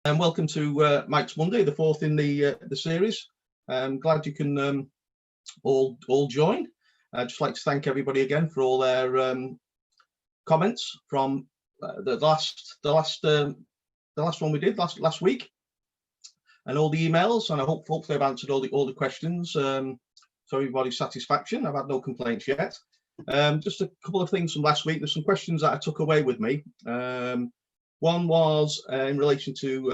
And welcome to Mike's Monday, the fourth in the series. Glad you can all join. I'd just like to thank everybody again for all their comments from the last one we did last week, and all the emails. And I hopefully I've answered all the questions to everybody's satisfaction. I've had no complaints yet. Just a couple of things from last week. There's some questions that I took away with me. One was in relation to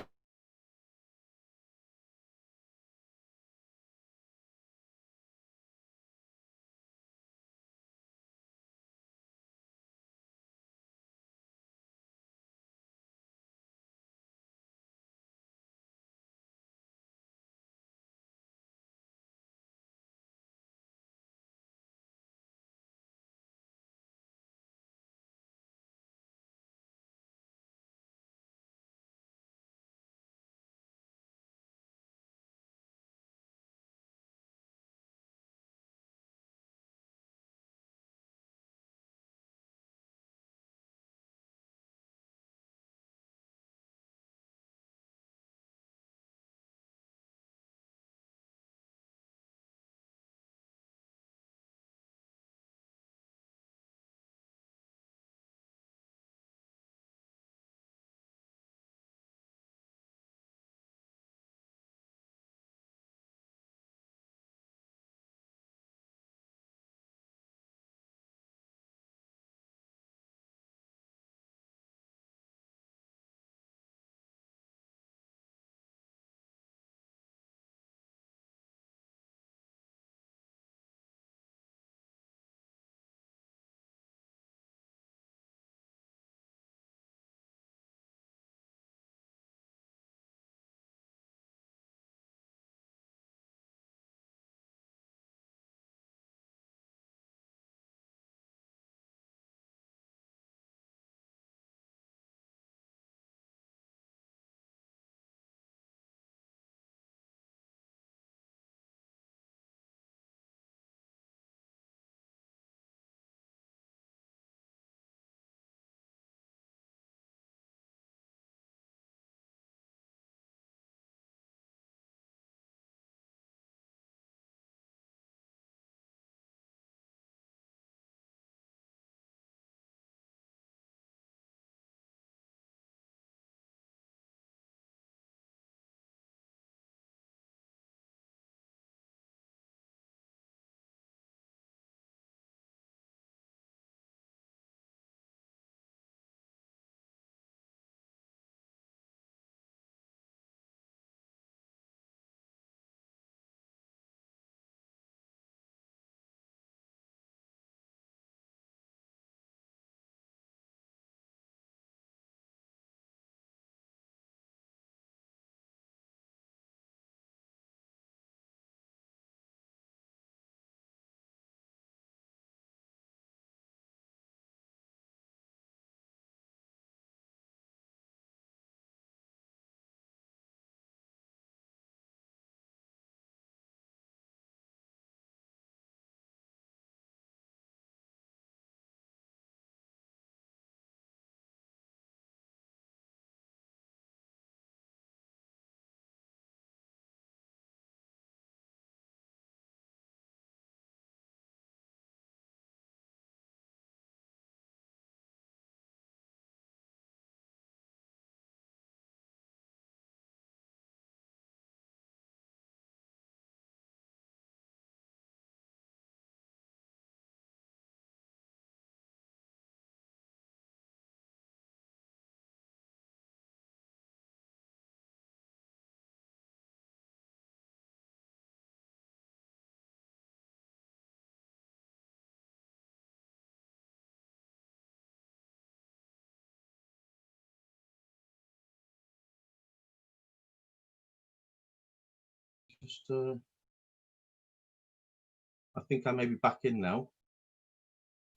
I think I may be back in now.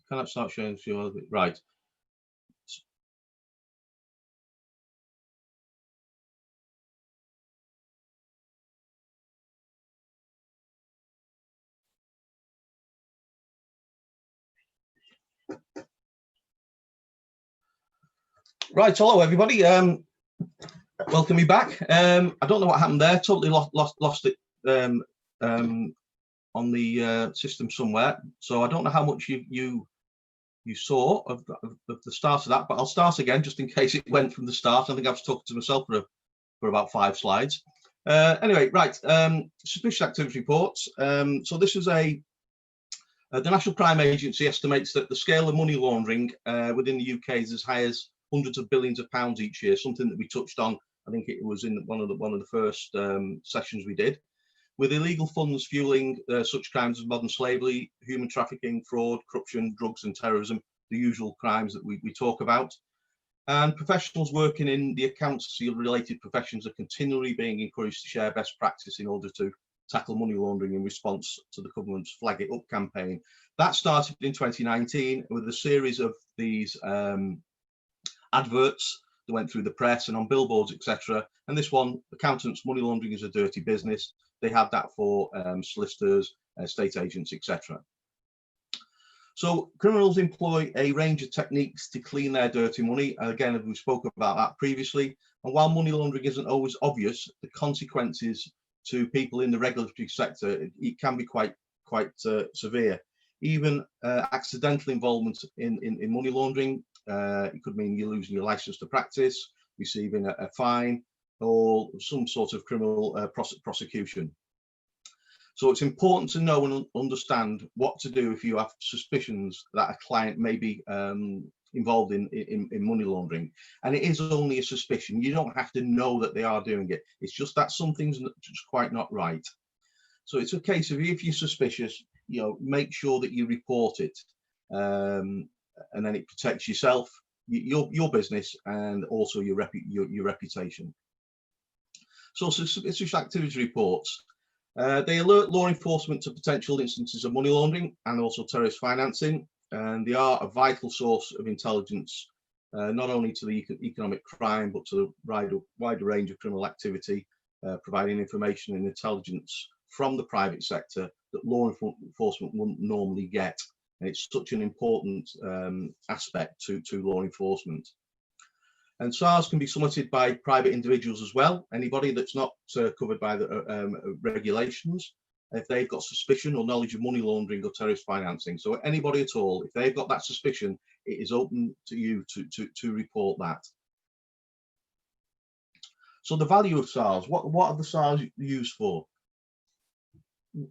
Can I start showing you right? Right, hello everybody. Welcome me back. I don't know what happened there. Totally lost it on the system somewhere. So I don't know how much you saw of the start of that, but I'll start again just in case it went from the start. I think I was talking to myself for about 5 slides. Anyway, right. Suspicious activity reports. So this is the National Crime Agency estimates that the scale of money laundering within the UK is as high as hundreds of billions of pounds each year. Something that we touched on. I think it was in one of the first sessions we did. With illegal funds fueling such crimes as modern slavery, human trafficking, fraud, corruption, drugs and terrorism, the usual crimes that we talk about. And professionals working in the accountancy-related professions are continually being encouraged to share best practice in order to tackle money laundering in response to the government's Flag It Up campaign. That started in 2019 with a series of these adverts that went through the press and on billboards, etc. And this one, accountants, money laundering is a dirty business. They had that for solicitors, estate agents, etc. So criminals employ a range of techniques to clean their dirty money. Again, we spoke about that previously. And while money laundering isn't always obvious, the consequences to people in the regulatory sector, it can be quite severe. Even accidental involvement in money laundering, it could mean you're losing your license to practice, receiving a fine, or some sort of criminal prosecution. So it's important to know and understand what to do if you have suspicions that a client may be involved in money laundering. And it is only a suspicion. You don't have to know that they are doing it. It's just that something's just quite not right. So it's a case of, if you're suspicious, make sure that you report it. And then it protects yourself, your business, and also your reputation. So suspicious activity reports. They alert law enforcement to potential instances of money laundering and also terrorist financing, and they are a vital source of intelligence, not only to the economic crime, but to the wider range of criminal activity, providing information and intelligence from the private sector that law enforcement wouldn't normally get. And it's such an important aspect to law enforcement. And SARS can be submitted by private individuals as well. Anybody that's not covered by the regulations, if they've got suspicion or knowledge of money laundering or terrorist financing. So anybody at all, if they've got that suspicion, it is open to you to report that. So the value of SARS, what are the SARS used for?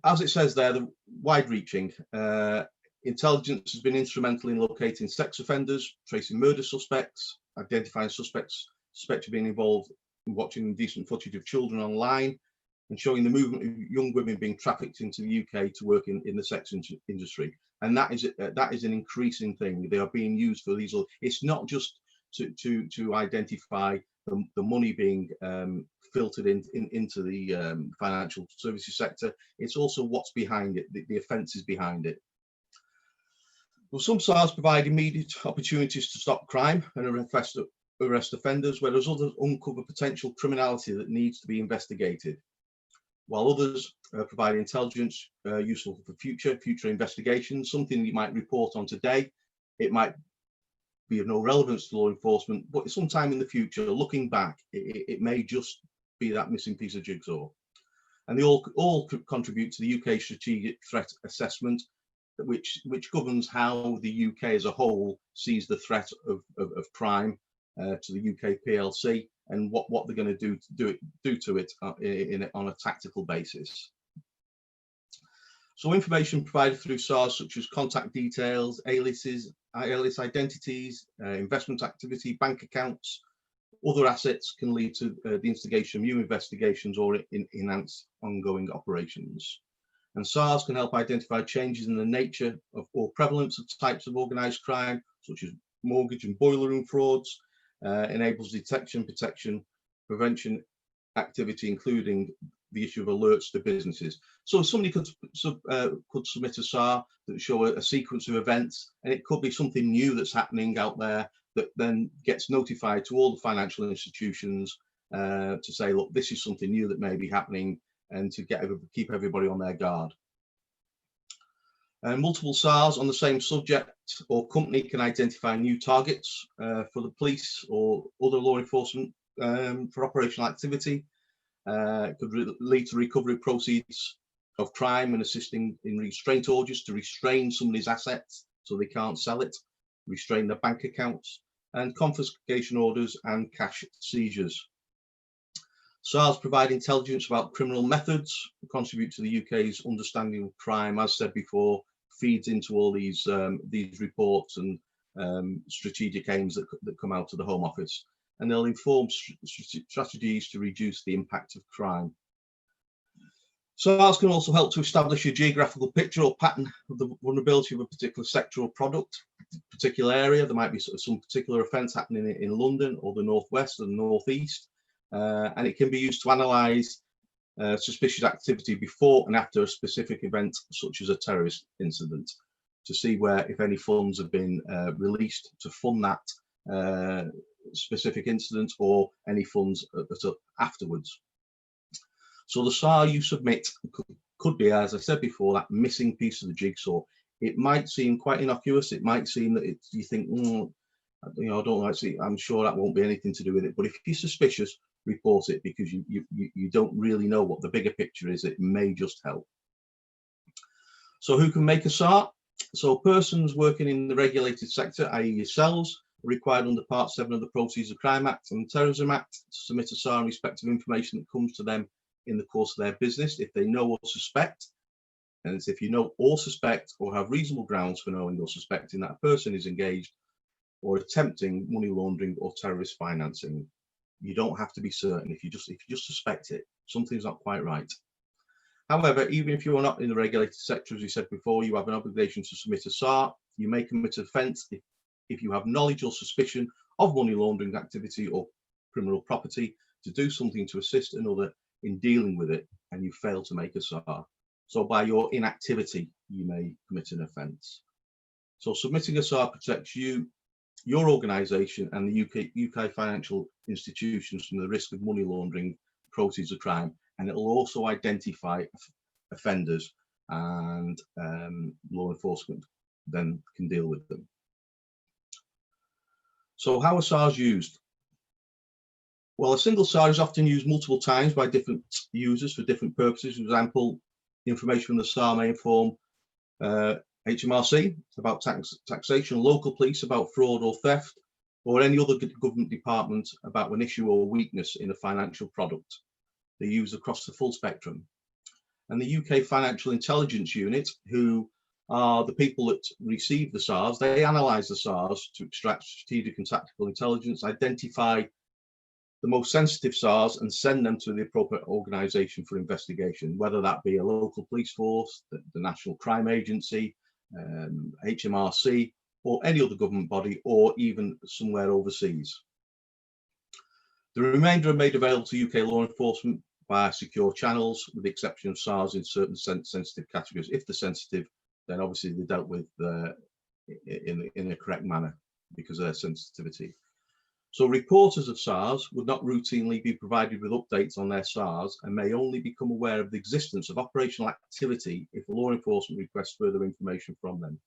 As it says there, the wide-reaching. Intelligence has been instrumental in locating sex offenders, tracing murder suspects, identifying suspects suspected of being involved in watching indecent footage of children online, and showing the movement of young women being trafficked into the UK to work in the sex industry. And that is an increasing thing. They are being used for these. It's not just to identify the money being filtered into the financial services sector. It's also what's behind it, the offences behind it. Well, some SARS provide immediate opportunities to stop crime and arrest offenders, whereas others uncover potential criminality that needs to be investigated. While others provide intelligence useful for future investigations, something you might report on today, it might be of no relevance to law enforcement, but sometime in the future, looking back, it may just be that missing piece of jigsaw. And they all contribute to the UK strategic threat assessment, which governs how the UK as a whole sees the threat of crime to the UK PLC, and what they're going to do to it on a tactical basis. So information provided through SARS, such as contact details, alias identities, investment activity, bank accounts, other assets, can lead to the instigation of new investigations or enhance ongoing operations. And SARS can help identify changes in the nature of or prevalence of types of organised crime, such as mortgage and boiler room frauds, enables detection, protection, prevention activity, including the issue of alerts to businesses. So somebody could submit a SAR that show a sequence of events, and it could be something new that's happening out there that then gets notified to all the financial institutions to say, look, this is something new that may be happening, and to keep everybody on their guard. Multiple SARs on the same subject or company can identify new targets for the police or other law enforcement for operational activity. It could lead to recovery of proceeds of crime and assisting in restraint orders to restrain somebody's assets so they can't sell it, restrain their bank accounts, and confiscation orders and cash seizures. SARs provide intelligence about criminal methods, contribute to the UK's understanding of crime, as said before, feeds into all these reports and strategic aims that come out of the Home Office, and they'll inform strategies to reduce the impact of crime. SARs can also help to establish a geographical picture or pattern of the vulnerability of a particular sector or product, particular area. There might be some particular offence happening in London or the northwest or the northeast, and it can be used to analyse suspicious activity before and after a specific event, such as a terrorist incident, to see where, if any, funds have been released to fund that specific incident, or any funds afterwards. So the SAR you submit could be, as I said before, that missing piece of the jigsaw. It might seem quite innocuous. It might seem that you think, I don't like to see. I'm sure that won't be anything to do with it. But if you're suspicious, report it, because you don't really know what the bigger picture is. It may just help. So who can make a SAR? So persons working in the regulated sector, i.e. yourselves, are required under Part 7 of the Proceeds of Crime Act and the Terrorism Act to submit a SAR in respect of information that comes to them in the course of their business if they know or suspect. And it's if you know or suspect or have reasonable grounds for knowing or suspecting that a person is engaged or attempting money laundering or terrorist financing. You don't have to be certain. If you just suspect it, something's not quite right. However, even if you are not in the regulated sector, as we said before, you have an obligation to submit a SAR. You may commit an offence if you have knowledge or suspicion of money laundering activity or criminal property, to do something to assist another in dealing with it, and you fail to make a SAR. So by your inactivity, you may commit an offence. So submitting a SAR protects you, your organisation, and the UK financial institutions from the risk of money laundering, proceeds of crime, and it will also identify offenders, and law enforcement then can deal with them. So how are SARs used? Well, a single SAR is often used multiple times by different users for different purposes. For example, information from the SAR may inform HMRC about taxation, local police about fraud or theft, or any other government department about an issue or weakness in a financial product. They're used across the full spectrum. And the UK Financial Intelligence Unit, who are the people that receive the SARs, they analyse the SARs to extract strategic and tactical intelligence, identify the most sensitive SARs, and send them to the appropriate organisation for investigation, whether that be a local police force, the National Crime Agency, HMRC, or any other government body, or even somewhere overseas. The remainder are made available to UK law enforcement via secure channels, with the exception of SARs in certain sensitive categories. If they're sensitive, then obviously they're dealt with in a correct manner because of their sensitivity. So reporters of SARs would not routinely be provided with updates on their SARs, and may only become aware of the existence of operational activity if law enforcement requests further information from them.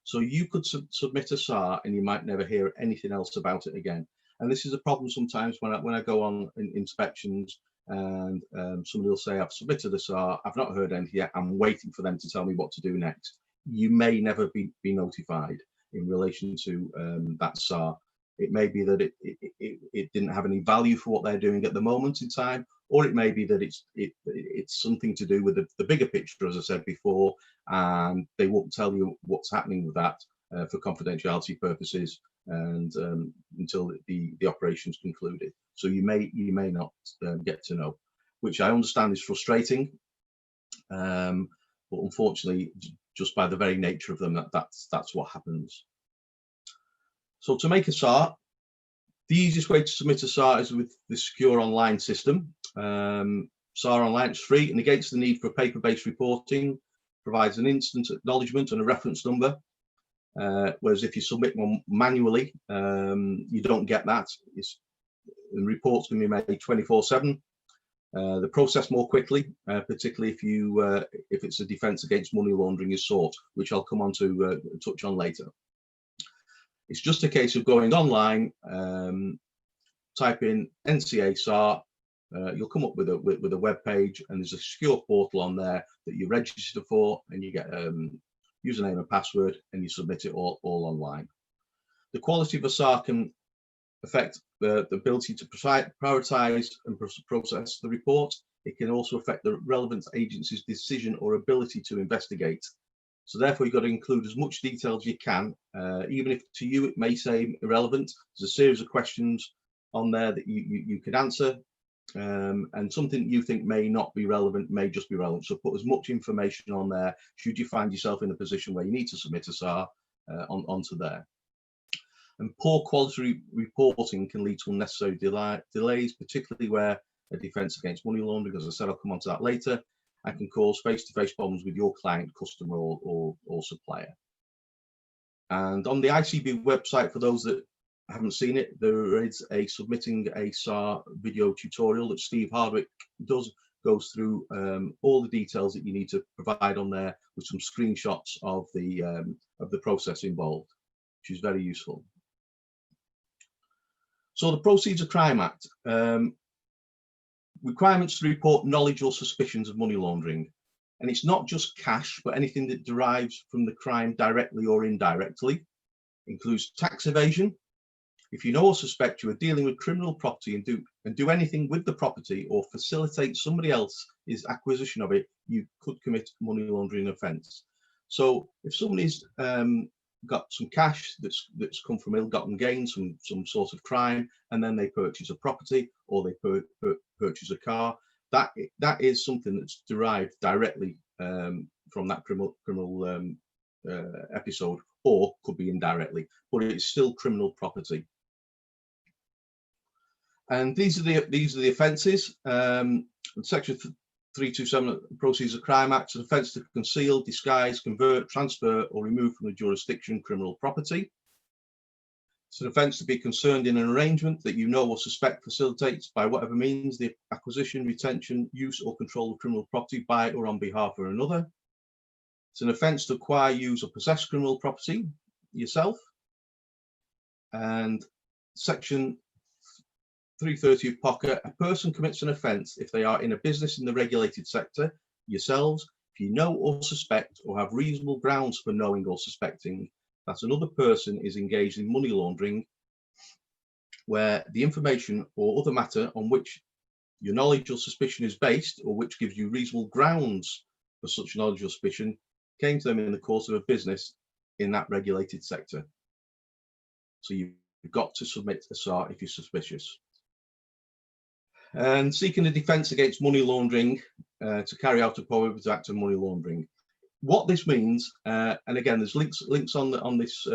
So you could submit a SAR and you might never hear anything else about it again. And this is a problem sometimes when I go on inspections, and somebody will say, I've submitted a SAR, I've not heard anything yet, I'm waiting for them to tell me what to do next. You may never be notified in relation to that SAR. It may be that it didn't have any value for what they're doing at the moment in time, or it may be that it's something to do with the bigger picture, as I said before, and they won't tell you what's happening with that for confidentiality purposes, and until the operation's concluded. So you may not get to know, which I understand is frustrating, but unfortunately, just by the very nature of them, that's what happens. So to make a SAR, the easiest way to submit a SAR is with the secure online system. SAR Online is free and negates the need for paper-based reporting, provides an instant acknowledgement and a reference number, whereas if you submit one manually, you don't get that. And reports can be made 24/7. The process more quickly, particularly if it's a defence against money laundering is sought, which I'll come on to touch on later. It's just a case of going online, type in NCA SAR, you'll come up with a web page, and there's a secure portal on there that you register for, and you get username and password, and you submit it all online. The quality of a SAR can affect the ability to prioritize and process the report. It can also affect the relevant agency's decision or ability to investigate. So therefore, you've got to include as much detail as you can, even if to you it may seem irrelevant. There's a series of questions on there that you can answer, and something you think may not be relevant may just be relevant. So put as much information on there should you find yourself in a position where you need to submit a SAR onto there. And poor quality reporting can lead to unnecessary delays, particularly where a defence against money laundering, as I said, I'll come on to that later, and can cause face-to-face problems with your client, customer, or supplier. And on the ICB website, for those that haven't seen it, there is a submitting a SAR video tutorial that Steve Hardwick goes through all the details that you need to provide on there, with some screenshots of the process involved, which is very useful. So the Proceeds of Crime Act, requirements to report knowledge or suspicions of money laundering. And it's not just cash, but anything that derives from the crime directly or indirectly. Includes tax evasion. If you know or suspect you are dealing with criminal property and do anything with the property or facilitate somebody else's acquisition of it, you could commit money laundering offence. So if somebody's got some cash that's come from ill-gotten gains, some sort of crime, and then they purchase a property or they purchase a car, that is something that's derived directly from that criminal episode, or could be indirectly, but it's still criminal property. And these are the offences. Section 327 of the Proceeds of Crime Act, an offence to conceal, disguise, convert, transfer, or remove from the jurisdiction criminal property. It's an offence to be concerned in an arrangement that you know or suspect facilitates, by whatever means, the acquisition, retention, use, or control of criminal property by or on behalf of another. It's an offence to acquire, use, or possess criminal property yourself. And Section 330 of POCA, a person commits an offence if they are in a business in the regulated sector, yourselves, if you know or suspect or have reasonable grounds for knowing or suspecting that another person is engaged in money laundering, where the information or other matter on which your knowledge or suspicion is based, or which gives you reasonable grounds for such knowledge or suspicion, came to them in the course of a business in that regulated sector. So you've got to submit a SAR if you're suspicious. And seeking a defence against money laundering to carry out a prohibited act of money laundering. What this means, and again, there's links on this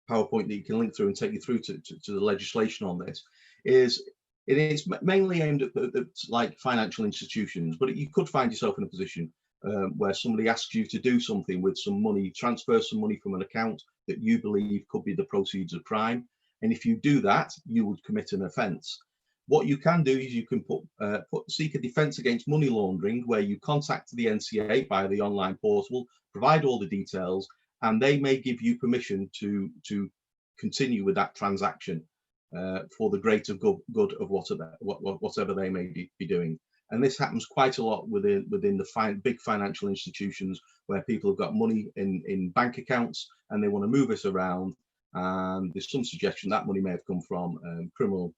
PowerPoint that you can link through and take you through to the legislation on this, is it is mainly aimed at like financial institutions, but you could find yourself in a position where somebody asks you to do something with some money, transfer some money from an account that you believe could be the proceeds of crime. And if you do that, you would commit an offence. What you can do is you can seek a defence against money laundering, where you contact the NCA via the online portal, provide all the details, and they may give you permission to continue with that transaction for the greater good of whatever they may be doing. And this happens quite a lot within the big financial institutions, where people have got money in bank accounts and they want to move it around. And there's some suggestion that money may have come from criminal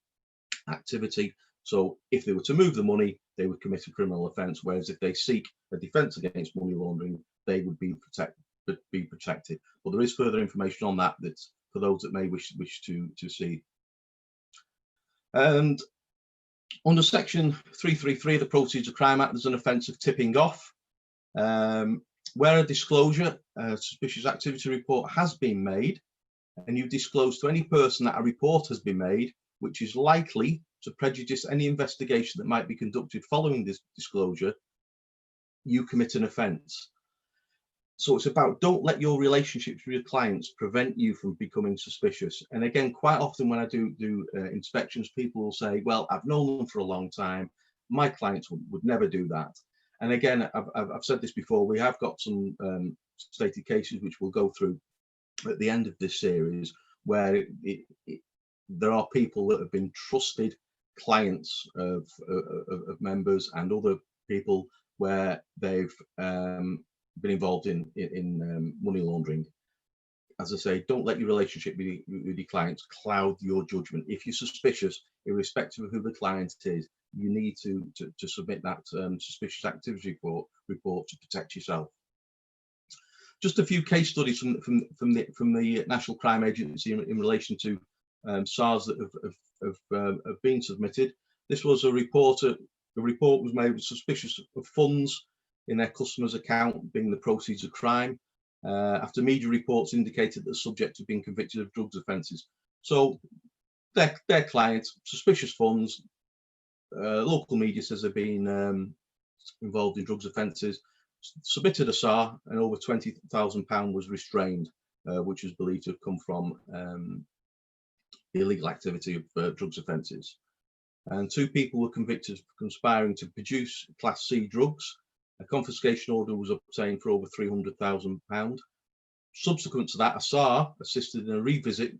activity. So if they were to move the money, they would commit a criminal offence. Whereas if they seek a defence against money laundering, they would be protected. But there is further information on that that's for those that may wish to see. And under Section 333 of the Proceeds of Crime Act, there's an offence of tipping off, where a disclosure, suspicious activity report has been made, and you disclose to any person that a report has been made which is likely to prejudice any investigation that might be conducted following this disclosure, you commit an offence. So it's about, don't let your relationships with your clients prevent you from becoming suspicious. And again, quite often when I do inspections, people will say, well, I've known them for a long time. My clients would never do that. And again, I've said this before, we have got some stated cases which we'll go through at the end of this series, where there are people that have been trusted clients of members and other people where they've been involved in money laundering. As I say, don't let your relationship with your clients cloud your judgment. If you're suspicious, irrespective of who the client is, you need to submit that suspicious activity report to protect yourself. Just a few case studies from the National Crime Agency in relation to SARs that have been submitted. This was a report. The report was made with suspicious of funds in their customer's account being the proceeds of crime, after media reports indicated that the subject had been convicted of drugs offences. So their clients, suspicious funds, local media says they've been involved in drugs offences, submitted a SAR, and over £20,000 was restrained, which was believed to have come from illegal activity of drugs offences. And 2 people were convicted of conspiring to produce Class C drugs. A confiscation order was obtained for over £300,000. Subsequent to that, a SAR assisted in a revisit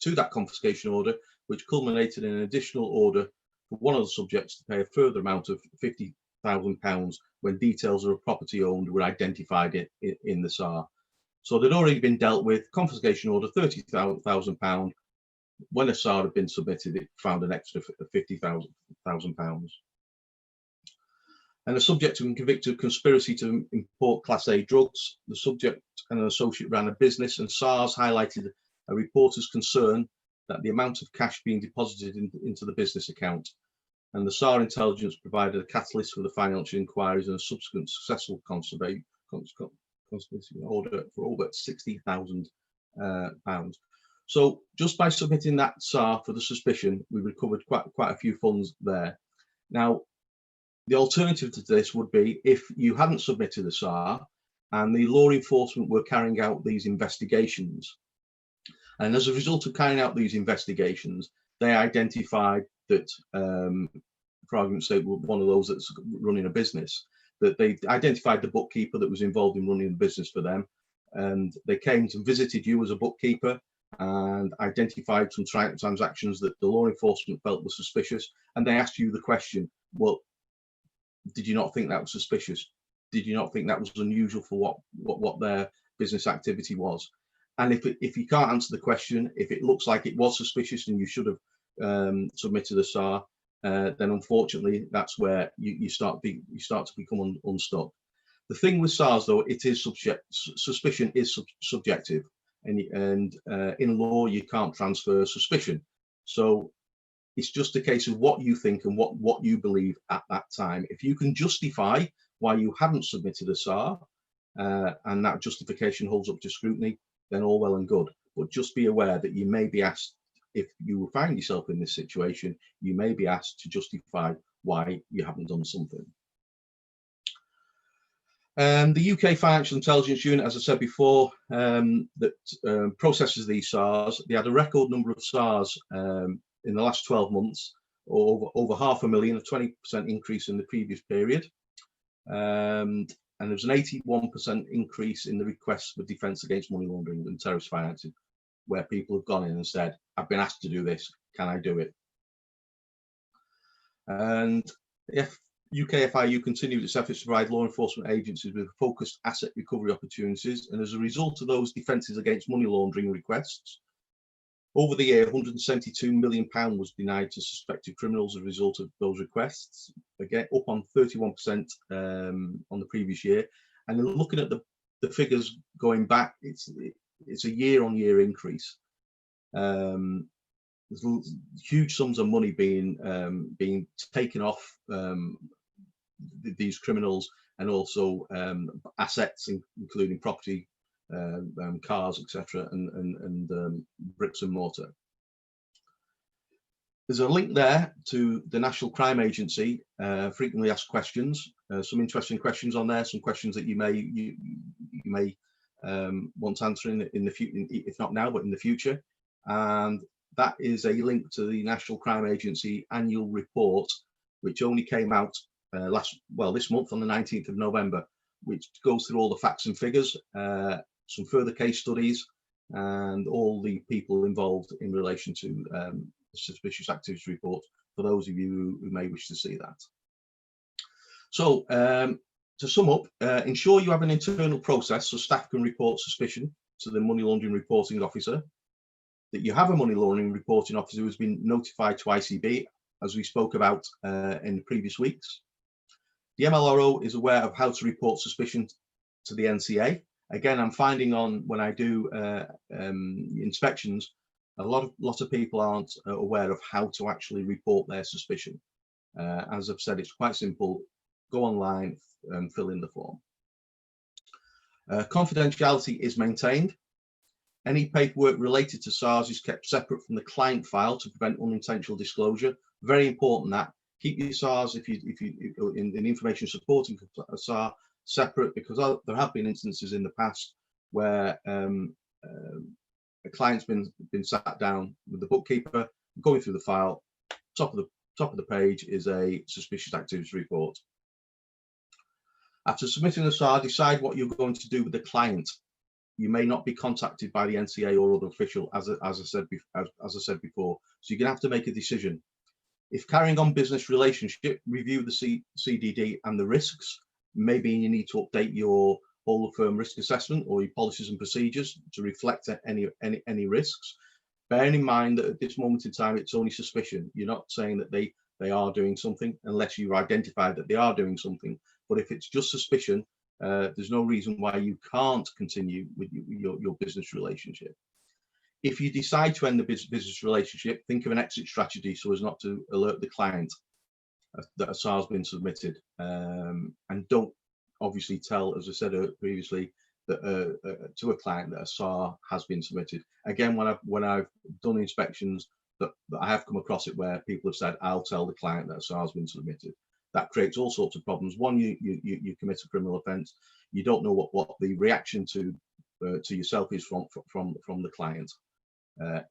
to that confiscation order, which culminated in an additional order for one of the subjects to pay a further amount of £50,000 when details of a property owned were identified in the SAR. So they'd already been dealt with. Confiscation order, £30,000. When a SAR had been submitted, it found an extra £50,000. And the subject had been convicted of conspiracy to import Class A drugs. The subject and an associate ran a business, and SARS highlighted a reporter's concern that the amount of cash being deposited into the business account. And the SAR intelligence provided a catalyst for the financial inquiries and a subsequent successful conspiracy order for over £60,000. So just by submitting that SAR for the suspicion, we recovered quite a few funds there. Now, the alternative to this would be if you hadn't submitted a SAR and the law enforcement were carrying out these investigations. And as a result of carrying out these investigations, they identified that, for argument's sake, one of those that's running a business, that they identified the bookkeeper that was involved in running the business for them. And they came and visited you as a bookkeeper and identified some transactions that the law enforcement felt were suspicious. And they asked you the question, well, did you not think that was suspicious? Did you not think that was unusual for what their business activity was? And if you can't answer the question, if it looks like it was suspicious and you should have submitted a SAR, then unfortunately that's where you start to become unstuck. The thing with SARs, though, it is suspicion is subjective, and in law you can't transfer suspicion. So it's just a case of what you think and what you believe at that time. If you can justify why you haven't submitted a SAR, and that justification holds up to scrutiny, then all well and good. But just be aware that you may be asked, if you find yourself in this situation, you may be asked to justify why you haven't done something. The UK Financial Intelligence Unit, as I said before, that processes these SARs, they had a record number of SARs in the last 12 months, over 500,000, a 20% increase in the previous period. And there was an 81% increase in the requests for defence against money laundering and terrorist financing, where people have gone in and said, I've been asked to do this, can I do it? And if UK FIU continued its efforts to provide law enforcement agencies with focused asset recovery opportunities, and as a result of those defences against money laundering requests, over the year, £172 million was denied to suspected criminals as a result of those requests, again up on 31% on the previous year. And then looking at the figures going back, it's a year-on-year increase. There's huge sums of money being taken off these criminals, and also assets, including property, cars, etc., and bricks and mortar. There's a link there to the National Crime Agency frequently asked questions. Some interesting questions on there, some questions that you may want answering in the future, if not now, but in the future. And that is a link to the National Crime Agency annual report, which only came out this month on the 19th of November, which goes through all the facts and figures, some further case studies, and all the people involved in relation to the suspicious activity report, for those of you who may wish to see that. So to sum up, ensure you have an internal process so staff can report suspicion to the money laundering reporting officer, that you have a money laundering reporting officer who has been notified to ICB, as we spoke about in the previous weeks. The MLRO is aware of how to report suspicion to the NCA. Again, I'm finding when I do inspections, a lot of people aren't aware of how to actually report their suspicion. As I've said, it's quite simple. Go online and fill in the form. Confidentiality is maintained. Any paperwork related to SARS is kept separate from the client file to prevent unintentional disclosure. Very important that keep your SARS if you in information supporting a SAR separate, because there have been instances in the past where a client's been sat down with the bookkeeper, going through the file. Top of the page is a suspicious activity report. After submitting the SAR, decide what you're going to do with the client. You may not be contacted by the NCA or other official, as I said before. So you're going to have to make a decision. If carrying on business relationship, review the CDD and the risks. Maybe you need to update your whole of firm risk assessment or your policies and procedures to reflect any risks. Bearing in mind that at this moment in time, it's only suspicion. You're not saying that they are doing something unless you identify that they are doing something. But if it's just suspicion, there's no reason why you can't continue with your business relationship. If you decide to end the business relationship, think of an exit strategy so as not to alert the client that a SAR has been submitted, and don't obviously tell, as I said previously, that to a client that a SAR has been submitted. Again, when I've done inspections, that I have come across it where people have said, "I'll tell the client that a SAR has been submitted." That creates all sorts of problems. One, you commit a criminal offence. You don't know what the reaction to yourself is from the client.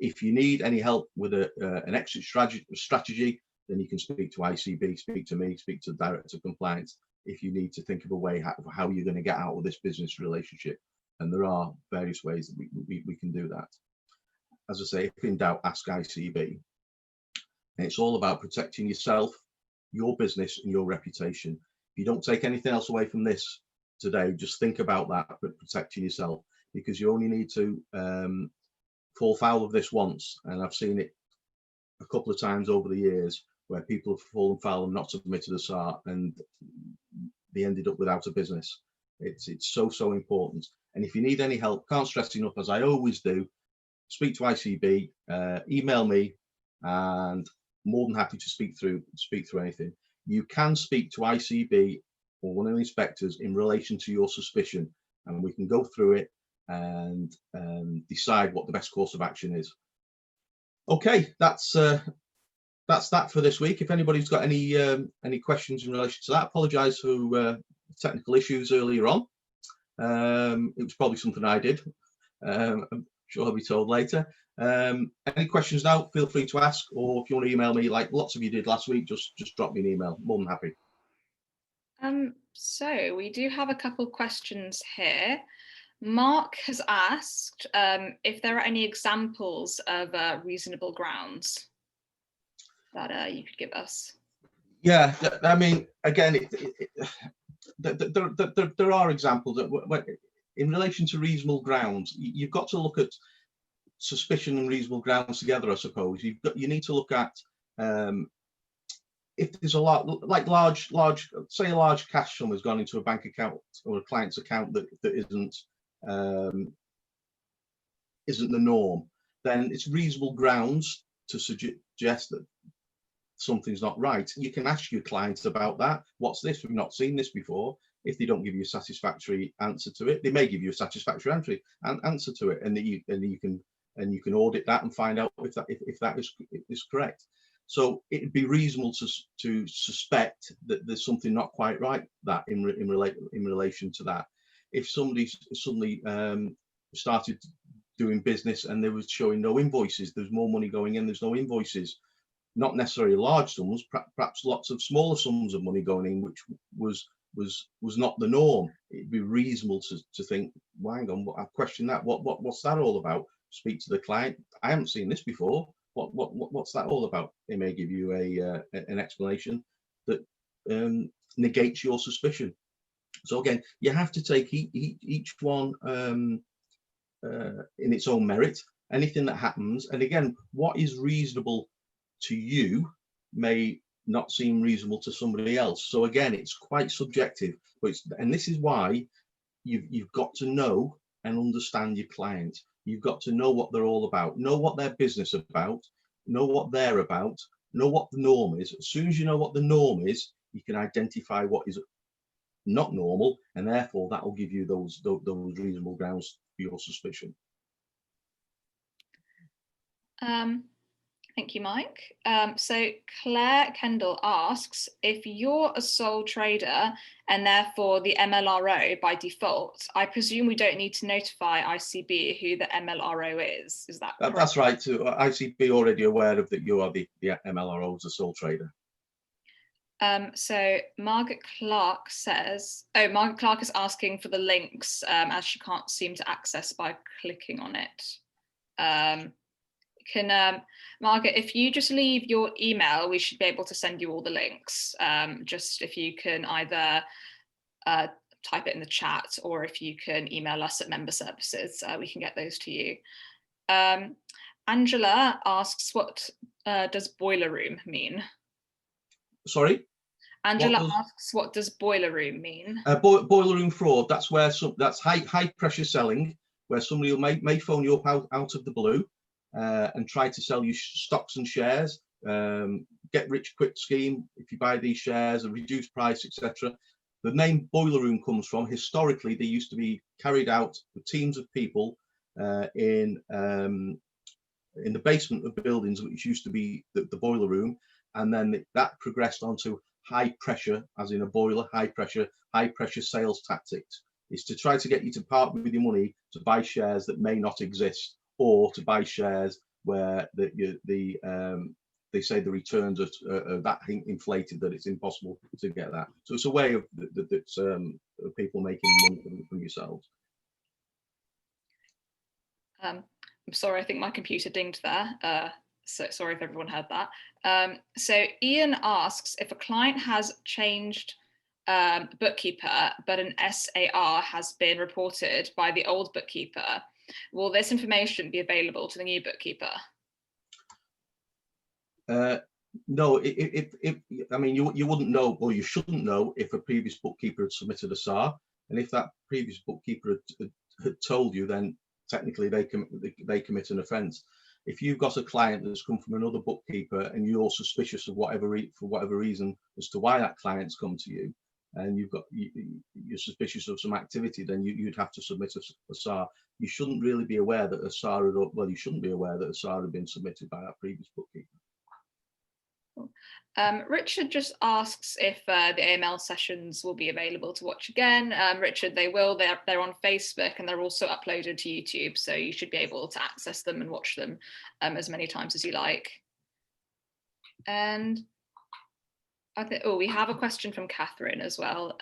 If you need any help with an exit strategy, then you can speak to ICB, speak to me, speak to the Director of Compliance if you need to think of a way how you're going to get out of this business relationship. And there are various ways that we can do that. As I say, if in doubt, ask ICB. And it's all about protecting yourself, your business and your reputation. If you don't take anything else away from this today, just think about that, but protecting yourself, because you only need to fall foul of this once. And I've seen it a couple of times over the years where people have fallen foul and not submitted a SAR and they ended up without a business. It's so important. And if you need any help, can't stress enough, as I always do, speak to ICB, email me, and more than happy to speak through anything. You can speak to ICB or one of the inspectors in relation to your suspicion, and we can go through it and decide what the best course of action is. Okay, that's that for this week. If anybody's got any questions in relation to that, apologise for technical issues earlier on. It was probably something I did. I'm sure I'll be told later. Any questions now, feel free to ask, or if you want to email me like lots of you did last week, just drop me an email. More than happy. So we do have a couple questions here. Mark has asked if there are any examples of reasonable grounds that you could give us. Yeah, I mean, again, there are examples that in relation to reasonable grounds, you've got to look at suspicion and reasonable grounds together, I suppose. You need to look at if there's a lot, like large, say a large cash sum has gone into a bank account or a client's account that isn't the norm, then it's reasonable grounds to suggest that something's not right. You can ask your clients about that. What's this? We've not seen this before. If they don't give you a satisfactory answer to it, they may give you a satisfactory answer to it, and that you can audit that and find out if that is correct. So it'd be reasonable to suspect that there's something not quite right that in relation to that. If somebody suddenly started doing business and they was showing no invoices, there's more money going in, there's no invoices, not necessarily large sums, perhaps lots of smaller sums of money going in, which was not the norm. It'd be reasonable to think well, hang on, I question that. What's that all about? Speak to the client. I haven't seen this before. What's that all about? They may give you an explanation that negates your suspicion. So again, you have to take each one in its own merit. Anything that happens, and again, what is reasonable to you may not seem reasonable to somebody else. So again, it's quite subjective. But and this is why you've got to know and understand your client. You've got to know what they're all about, know what their business about, know what they're about, know what the norm is. As soon as you know what the norm is, you can identify what is not normal, and therefore that will give you those reasonable grounds for your suspicion. Thank you, Mike. So Claire Kendall asks, if you're a sole trader and therefore the MLRO by default, I presume we don't need to notify ICB who the MLRO is. Is that correct? That's right. So ICB already aware of that you are the MLRO as a sole trader. So Margaret Clark says, Margaret Clark is asking for the links as she can't seem to access by clicking on it. Margaret, if you just leave your email, we should be able to send you all the links. Just if you can either type it in the chat, or if you can email us at member services, we can get those to you. Angela asks, what does boiler room mean? Sorry? Angela asks, what does boiler room mean? Boiler room fraud, that's where that's high pressure selling, where somebody may phone you up out of the blue and try to sell you stocks and shares, get rich quick scheme. If you buy these shares, a reduced price, etc. The name boiler room comes from, historically, they used to be carried out with teams of people in the basement of buildings, which used to be the boiler room, and then that progressed onto high pressure, as in a boiler, high pressure sales tactics. Is to try to get you to part with your money to buy shares that may not exist, or to buy shares where they say the returns are that inflated that it's impossible to get that. So it's a way of people making money from yourselves. I'm sorry, I think my computer dinged there. So sorry if everyone heard that. So Ian asks, if a client has changed bookkeeper, but an SAR has been reported by the old bookkeeper, will this information be available to the new bookkeeper? No, I mean, you wouldn't know, or you shouldn't know, if a previous bookkeeper had submitted a SAR, and if that previous bookkeeper had told you, then technically they commit an offence. If you've got a client that's come from another bookkeeper and you're suspicious of for whatever reason as to why that client's come to you, and you're suspicious of some activity, then you'd have to submit a SAR. You shouldn't really be aware that a SAR you shouldn't be aware that a SAR had been submitted by that previous bookkeeper. Richard just asks if the AML sessions will be available to watch again. Richard, they will. They're on Facebook and they're also uploaded to YouTube, so you should be able to access them and watch them as many times as you like. And I think, we have a question from Catherine as well.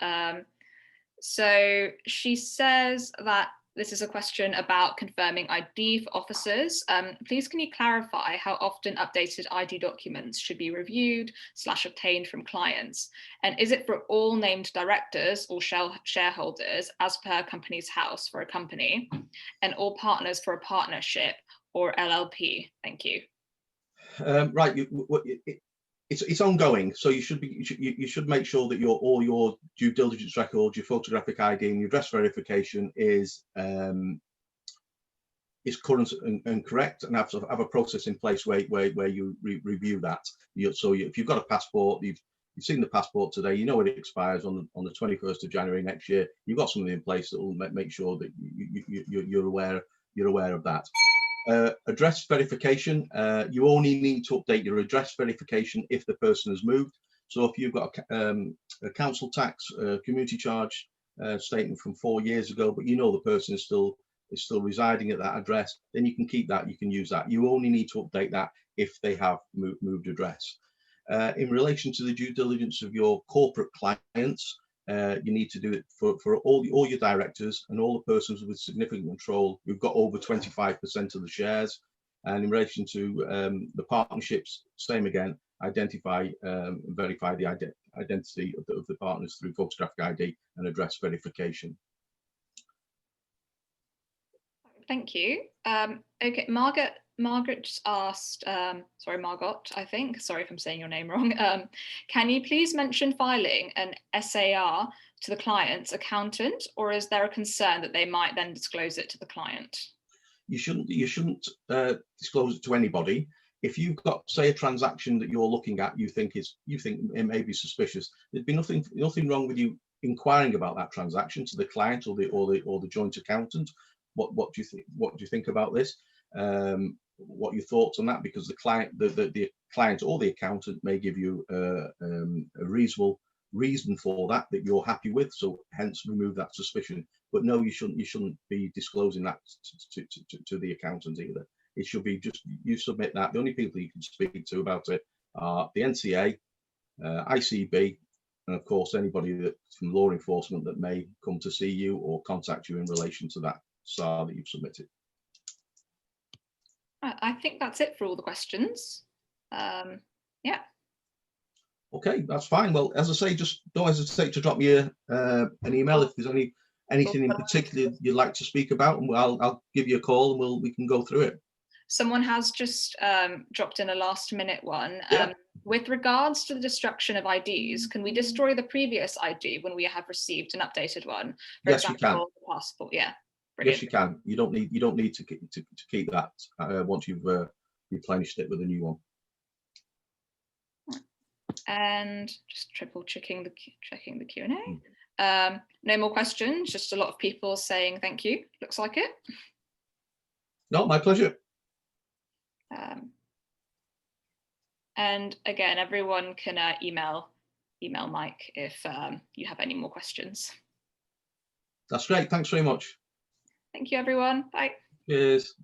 So she says that this is a question about confirming ID for officers. Please can you clarify how often updated ID documents should be reviewed / obtained from clients? And is it for all named directors or shareholders as per Companies House for a company, and all partners for a partnership or LLP? Thank you. Right. It's ongoing, so you should make sure that all your due diligence records, your photographic ID, and your address verification is current and correct, and have a process in place where you review that. So if you've got a passport, you've seen the passport today, you know it expires on the 21st of January next year. You've got something in place that will make sure that you're aware of that. Address verification, you only need to update your address verification if the person has moved. So if you've got a council tax, community charge statement from 4 years ago, but you know the person is still residing at that address, then you can keep that, you can use that. You only need to update that if they have moved address. In relation to the due diligence of your corporate clients, you need to do it for all your directors and all the persons with significant control who've got over 25% of the shares. And in relation to the partnerships, same again, identify and verify the identity of the partners through photographic ID and address verification. Thank you. Okay, Margaret just asked, sorry, Margot, I think, sorry if I'm saying your name wrong. Can you please mention filing an SAR to the client's accountant, or is there a concern that they might then disclose it to the client? You shouldn't disclose it to anybody. If you've got, say, a transaction that you're looking at, you think it may be suspicious, there'd be nothing wrong with you inquiring about that transaction to the client or the joint accountant. What do you think about this? What are your thoughts on that? Because the client or the accountant may give you a reasonable reason for that you're happy with, so hence remove that suspicion. But no, you shouldn't be disclosing that to the accountant either. It should be just you submit that. The only people you can speak to about it are the NCA, ICB, and of course anybody that from law enforcement that may come to see you or contact you in relation to that SAR that you've submitted. I think that's it for all the questions. Yeah. Okay, that's fine. Well, as I say, just don't hesitate to drop me an email if there's anything in particular you'd like to speak about, and I'll give you a call and we can go through it. Someone has just dropped in a last-minute one. With regards to the destruction of IDs, can we destroy the previous ID when we have received an updated one? For yes, example, you can. The passport. Yeah. Brilliant. Yes, you can. You don't need to keep that once you've replenished it with a new one. And just triple checking the Q&A. No more questions. Just a lot of people saying thank you. Looks like it. No, my pleasure. And again, everyone can email Mike if you have any more questions. That's great. Thanks very much. Thank you, everyone. Bye. Cheers.